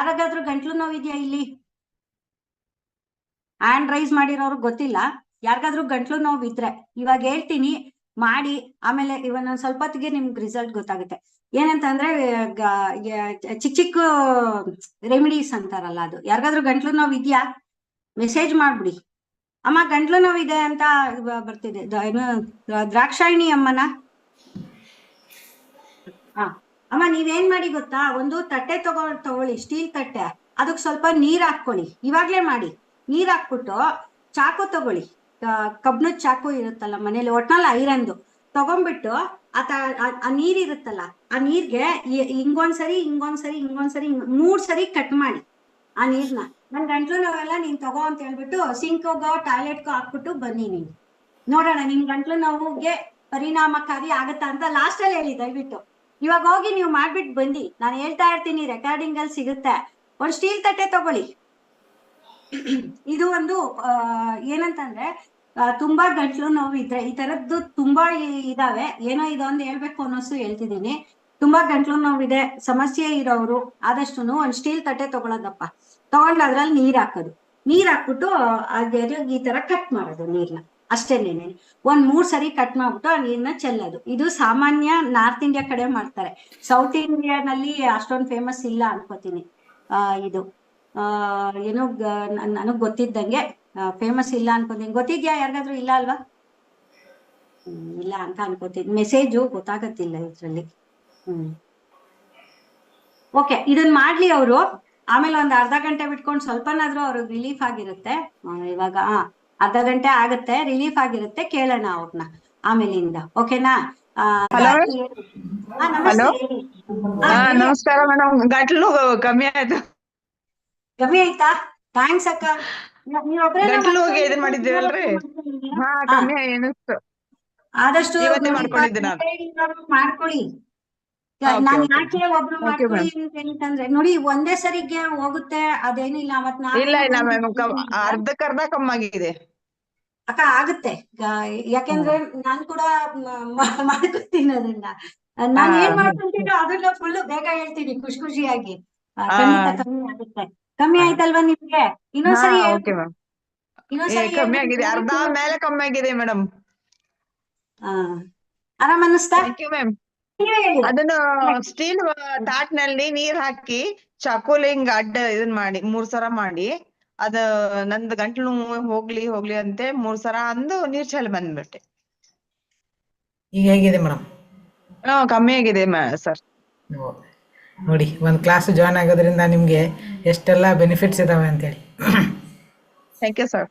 ಯಾರಿಗಾದ್ರೂ ಗಂಟ್ಲು ನೋವಿದ್ಯಾ ಇಲ್ಲಿ? ಹ್ಯಾಂಡ್ ರೈಸ್ ಮಾಡಿರೋರು ಗೊತ್ತಿಲ್ಲ. ಯಾರಿಗಾದ್ರೂ ಗಂಟ್ಲು ನೋವು ಇದ್ರೆ ಇವಾಗ ಹೇಳ್ತೀನಿ ಮಾಡಿ, ಆಮೇಲೆ ಇವನ್ ಸ್ವಲ್ಪ ಹೊತ್ತಿಗೆ ನಿಮ್ಗೆ ರಿಸಲ್ಟ್ ಗೊತ್ತಾಗುತ್ತೆ. ಏನಂತಂದ್ರೆ ಚಿಕ್ಕ ಚಿಕ್ಕ ರೆಮಿಡೀಸ್ ಅಂತಾರಲ್ಲ, ಅದು ಯಾರಿಗಾದ್ರೂ ಗಂಟ್ಲು ನೋವು ಇದ್ಯಾ ಮೆಸೇಜ್ ಮಾಡ್ಬಿಡಿ. ಅಮ್ಮ ಗಂಟ್ಲು ನೋವಿದೆ ಅಂತ ಬರ್ತಿದೆ. ದ್ರಾಕ್ಷಾಯಿಣಿ ಅಮ್ಮನ. ಹಾ ಅಮ್ಮ, ನೀವೇನ್ ಮಾಡಿ ಗೊತ್ತಾ, ಒಂದು ತಟ್ಟೆ ತಗೊಳ್ಳಿ, ಸ್ಟೀಲ್ ತಟ್ಟೆ. ಅದಕ್ಕೆ ಸ್ವಲ್ಪ ನೀರ್ ಹಾಕೊಳ್ಳಿ, ಇವಾಗ್ಲೇ ಮಾಡಿ. ನೀರ್ ಹಾಕ್ಬಿಟ್ಟು ಚಾಕು ತಗೊಳ್ಳಿ, ಕಬ್ಣದ ಚಾಕು ಇರುತ್ತಲ್ಲ ಮನೇಲಿ, ಒಟ್ನಲ್ಲಿ ಐರನ್ದು ತಗೊಂಡ್ಬಿಟ್ಟು ಆ ನೀರ್ ಇರುತ್ತಲ್ಲ, ಆ ನೀರ್ಗೆ ಹಿಂಗೊಂದ್ಸರಿ ಹಿಂಗೊಂದ್ಸರಿ ಹಿಂಗೊಂದ್ಸರಿ 3 ಸರಿ ಕಟ್ ಮಾಡಿ ಆ ನೀರ್ನ. ನನ್ ಗಂಟ್ಲು ನೋವೆಲ್ಲ ನೀನ್ ತಗೋ ಅಂತ ಹೇಳ್ಬಿಟ್ಟು ಸಿಂಕ್ಗೋ ಟಾಯ್ಲೆಟ್ಗೋ ಹಾಕ್ಬಿಟ್ಟು ಬನ್ನಿ ನೀನು, ನೋಡೋಣ ನಿಮ್ ಗಂಟ್ಲು ನೋವಿಗೆ ಪರಿಣಾಮಕಾರಿ ಆಗತ್ತಾ ಅಂತ ಲಾಸ್ಟ್ ಅಲ್ಲಿ ಹೇಳಿ ದಯವಿಟ್ಟು. ಇವಾಗ ಹೋಗಿ ನೀವು ಮಾಡ್ಬಿಟ್ಟು ಬನ್ನಿ, ನಾನು ಹೇಳ್ತಾ ಇರ್ತೀನಿ, ರೆಕಾರ್ಡಿಂಗ್ ಅಲ್ಲಿ ಸಿಗುತ್ತೆ. ಒಂದು ಸ್ಟೀಲ್ ತಟ್ಟೆ ತಗೊಳ್ಳಿ. ಇದು ಒಂದು ಏನಂತಂದ್ರೆ ತುಂಬಾ ಗಂಟ್ಲು ನೋವು ಇದ್ರೆ ಈ ತರದ್ದು ತುಂಬಾ ಇದಾವೆ. ಏನೋ ಇದೊಂದು ಹೇಳ್ಬೇಕು ಅನ್ನೋಸು ಹೇಳ್ತಿದ್ದೀನಿ. ತುಂಬಾ ಗಂಟ್ಲು ನೋವಿದೆ ಸಮಸ್ಯೆ ಇರೋರು ಆದಷ್ಟು ಒಂದ್ ಸ್ಟೀಲ್ ತಟ್ಟೆ ತಗೊಳೋದಪ್ಪ. ತಗೊಂಡು ಅದ್ರಲ್ಲಿ ನೀರ್ ಹಾಕೋದು, ನೀರ್ ಹಾಕ್ಬಿಟ್ಟು ಈ ತರ ಕಟ್ ಮಾಡೋದು ನೀರ್ನ, ಅಷ್ಟೇನೇನೆ. 3 ಸರಿ ಕಟ್ ಮಾಡ್ಬಿಟ್ಟು ಆ ನೀರ್ನ ಚೆಲ್ಲೋದು. ಇದು ಸಾಮಾನ್ಯ ನಾರ್ತ್ ಇಂಡಿಯಾ ಕಡೆ ಮಾಡ್ತಾರೆ, ಸೌತ್ ಇಂಡಿಯಾನಲ್ಲಿ ಅಷ್ಟೊಂದು ಫೇಮಸ್ ಇಲ್ಲ ಅನ್ಕೋತೀನಿ. ಇದು ಏನೋ ನನಗ್ ಗೊತ್ತಿದ್ದಂಗೆ ಫೇಮಸ್ ಇಲ್ಲ ಅನ್ಕೋತೀನಿ. ಗೊತ್ತಿದ್ಯಾ ಯಾರಿಗಾದ್ರೂ? ಇಲ್ಲ ಅಲ್ವಾ? ಇಲ್ಲ ಅಂತ ಅನ್ಕೋತೀನಿ, ಮೆಸೇಜು ಗೊತ್ತಾಗತ್ತಿಲ್ಲ ಇದ್ರಲ್ಲಿ. ಓಕೆ, ಇದನ್ ಮಾಡ್ಲಿ ಅವರು. ಆಮೇಲೆ ಒಂದ್ ಅರ್ಧ ಗಂಟೆ ಬಿಟ್ಕೊಂಡು ಸ್ವಲ್ಪನಾದ್ರೂ ಅವ್ರಿಗೆ ರಿಲೀಫ್ ಆಗಿರುತ್ತೆ. ಇವಾಗ ಅರ್ಧ ಗಂಟೆ ಆಗುತ್ತೆ, ರಿಲೀಫ್ ಆಗಿರುತ್ತೆ, ಕೇಳೋಣ ಅವ್ರನ್ನ ಆಮೇಲಿಂದ. ಓಕೆನಾ? ಹಲೋ, ನಮಸ್ಕಾರ ಮೇಡಮ್. ಗಂಟ್ಲು ಕಮ್ಮಿ ಆಯ್ತು. ಕಮ್ಮಿ ಆಯ್ತಾ? ಥ್ಯಾಂಕ್ಸ್ ಅಕ್ಕ. ಗಂಟ್ಲು ಇದನ್ ಮಾಡಿದ್ದೇವಲ್ರಿ, ಹಾ ಕಮ್ಮಿ ಏನಿಸ್ತು. ಆದಷ್ಟು ಮಾಡ್ಕೊಳ್ಳಿ. ನಾನ್ ಯಾಕೆ ಒಬ್ರು ಮಾಡ್ಕೊಳ್ಳಿ ಅಂತಂದ್ರೆ ನೋಡಿ, ಒಂದೇ ಸರಿಗೆ ಹೋಗುತ್ತೆ ಅದೇನಿಲ್ಲ. ಇಲ್ಲ ಇಲ್ಲ ಮ್ಯಾಮ್, ಅರ್ಧಕ್ಕರ್ಧ ಕಮ್ಮಾಗಿದೆ ಅಕ್ಕ. ಆಗುತ್ತೆ, ಯಾಕೆಂದ್ರೆ ನಾನ್ ಕೂಡ ಮಾಡ್ಕೊತೀನಿ ಅದನ್ನ. ನಾನ್ ಏನ್ ಮಾಡ್ಕೊಂತೀನೋ ಅದನ್ನ ಫುಲ್ ಬೇಗ ಹೇಳ್ತೀನಿ ಖುಷಿ ಖುಷಿಯಾಗಿ. ಖಂಡಿತ ಕಮ್ಮಿ ಆಗುತ್ತೆ. ಕಮ್ಮಿ ಆಯ್ತಲ್ವಾ ನಿಮ್ಗೆ? ಇನ್ನೊಂದ್ಸರಿ ಕಮ್ಮಿ ಆಗಿದೆ, ಅರ್ಧ ಮೇಲೆ ಕಮ್ಮಿ ಆಗಿದೆ ಮೇಡಮ್. ಆರಾಮ್ ಅನ್ನಿಸ್ತಾ? ಮ್ಯಾಮ್, ಅದನ್ನು ಸ್ಟೀಲ್ ತಾಟ್ನಲ್ಲಿ ನೀರ್ ಹಾಕಿ ಚಾಕೋಲಿ ಹಿಂಗ್ ಅಡ್ಡ ಇದನ್ ಮಾಡಿ 3 ಸರ ಮಾಡಿ, ಅದ ನಂದ್ ಗಂಟ್ಲು ಹೋಗ್ಲಿ ಹೋಗ್ಲಿ ಅಂತೆ 3 ಸರ ಅಂದು ನೀರ್ ಚೆಲ್ಲಿ ಬಂದ್ಬಿಟ್ಟೆ. ಈಗ ಹೇಗಿದೆ ಮೇಡಮ್? ಕಮ್ಮಿ ಆಗಿದೆ ಸರ್. ನೋಡಿ, ಒಂದು ಕ್ಲಾಸ್ ಜಾಯ್ನ್ ಆಗೋದ್ರಿಂದ ನಿಮ್ಗೆ ಎಷ್ಟೆಲ್ಲ ಬೆನಿಫಿಟ್ಸ್ ಇದಾವೆ ಅಂತೇಳಿ. Thank you sir.